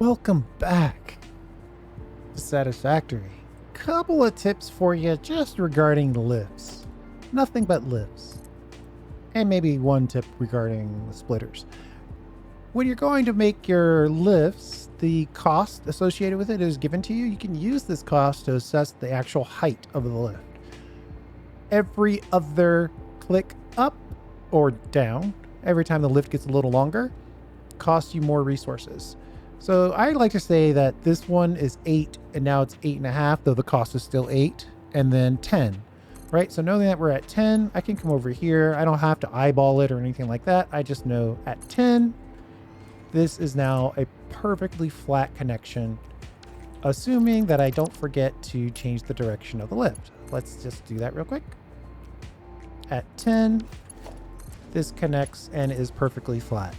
Welcome back to Satisfactory. Couple of tips for you just regarding lifts. Nothing but lifts. And maybe one tip regarding the splitters. When you're going to make your lifts, the cost associated with it is given to you. You can use this cost to assess the actual height of the lift. Every other click up or down, every time the lift gets a little longer, costs you more resources. So I like to say that this one is 8 and now it's 8.5, though the cost is still 8, and then 10, right? So knowing that we're at 10, I can come over here. I don't have to eyeball it or anything like that. I just know at 10, this is now a perfectly flat connection, assuming that I don't forget to change the direction of the lift. Let's just do that real quick. At 10, this connects and is perfectly flat.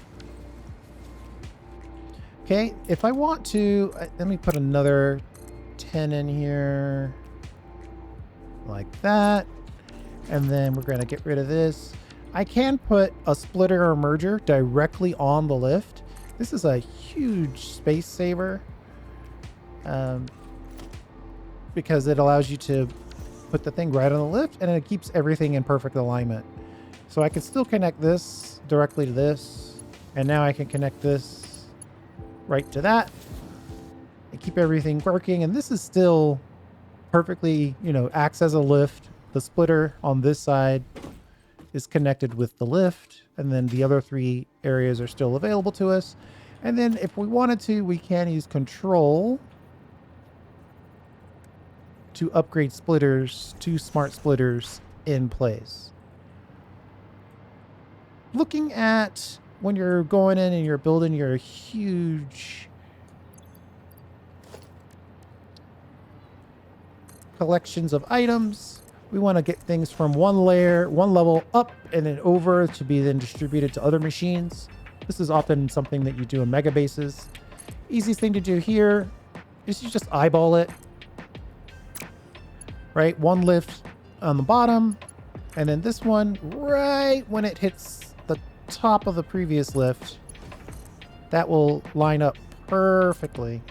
Okay, if I want to, let me put another 10 in here like that. And then we're going to get rid of this. I can put a splitter or merger directly on the lift. This is a huge space saver because it allows you to put the thing right on the lift and it keeps everything in perfect alignment. So I can still connect this directly to this. And now I can connect this right to that and keep everything working. And this is still perfectly, acts as a lift. The splitter on this side is connected with the lift, and then the other 3 areas are still available to us. And then if we wanted to, we can use control to upgrade splitters to smart splitters in place. Looking at when you're going in and you're building your huge collections of items, we want to get things from one level up and then over to be then distributed to other machines. This is often something that you do in mega bases. Easiest thing to do here is you just eyeball it, right? One lift on the bottom, and then this one right when it hits the top of the previous lift, that will line up perfectly.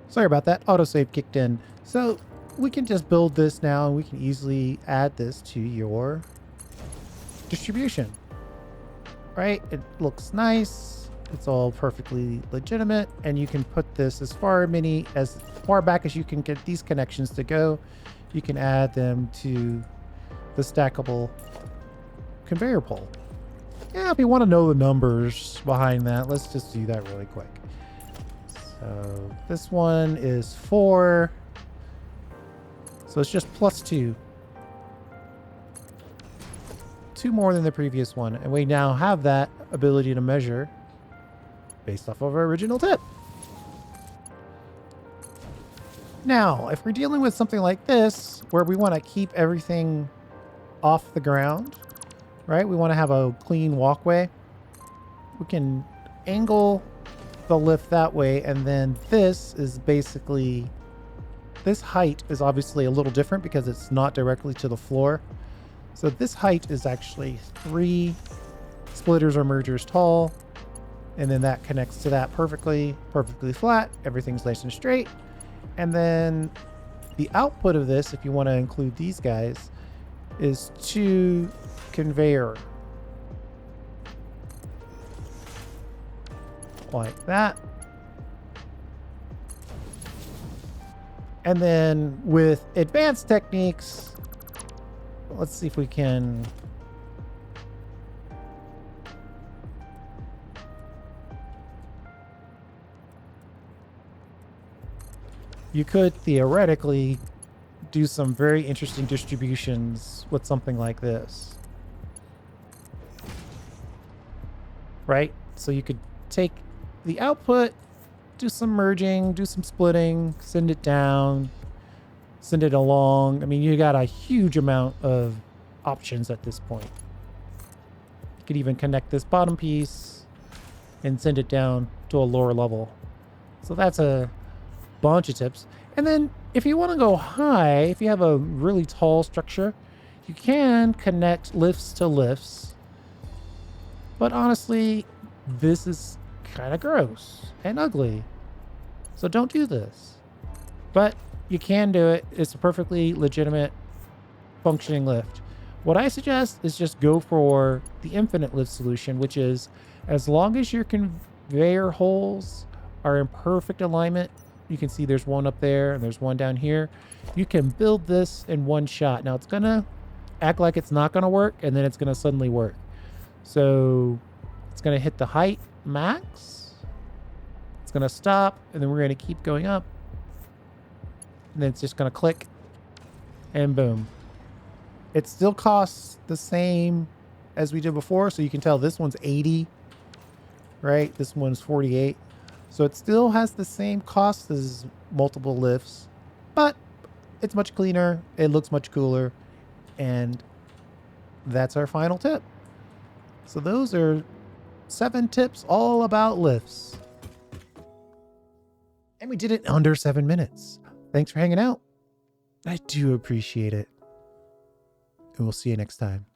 Sorry about that, autosave kicked in. So we can just build this now and we can easily add this to your distribution, right? It looks nice. It's all perfectly legitimate, and you can put this as far back as you can get these connections to go. You can add them to the stackable conveyor pole. Yeah, if you want to know the numbers behind that, let's just do that really quick. So this one is 4. So it's just +2. 2 more than the previous one. And we now have that ability to measure based off of our original tip. Now, if we're dealing with something like this, where we want to keep everything off the ground, right? We want to have a clean walkway. We can angle the lift that way, and then this is basically, this height is obviously a little different because it's not directly to the floor. So this height is actually 3 splitters or mergers tall. And then that connects to that perfectly flat. Everything's nice and straight. And then the output of this, if you want to include these guys, is 2 conveyor. Like that. And then with advanced techniques, let's see if we can... You could theoretically do some very interesting distributions with something like this. Right? So you could take the output, do some merging, do some splitting, send it down, send it along. I mean, you got a huge amount of options at this point. You could even connect this bottom piece and send it down to a lower level. So that's a bunch of tips. And then if you want to go high, if you have a really tall structure, You can connect lifts to lifts, but honestly, this is kind of gross and ugly. So don't do this. But you can do it. It's a perfectly legitimate functioning lift. What I suggest is just go for the infinite lift solution, which is as long as your conveyor holes are in perfect alignment, you can see there's one up there and there's one down here. You can build this in one shot. Now it's going to act like it's not going to work, and then it's going to suddenly work. So it's going to hit the height max. It's going to stop, and then we're going to keep going up. And then it's just going to click, and boom. It still costs the same as we did before. So you can tell this one's 80, right? This one's 48. So it still has the same cost as multiple lifts, but it's much cleaner. It looks much cooler. And that's our final tip. So those are 7 tips all about lifts. And we did it in under 7 minutes. Thanks for hanging out. I do appreciate it. And we'll see you next time.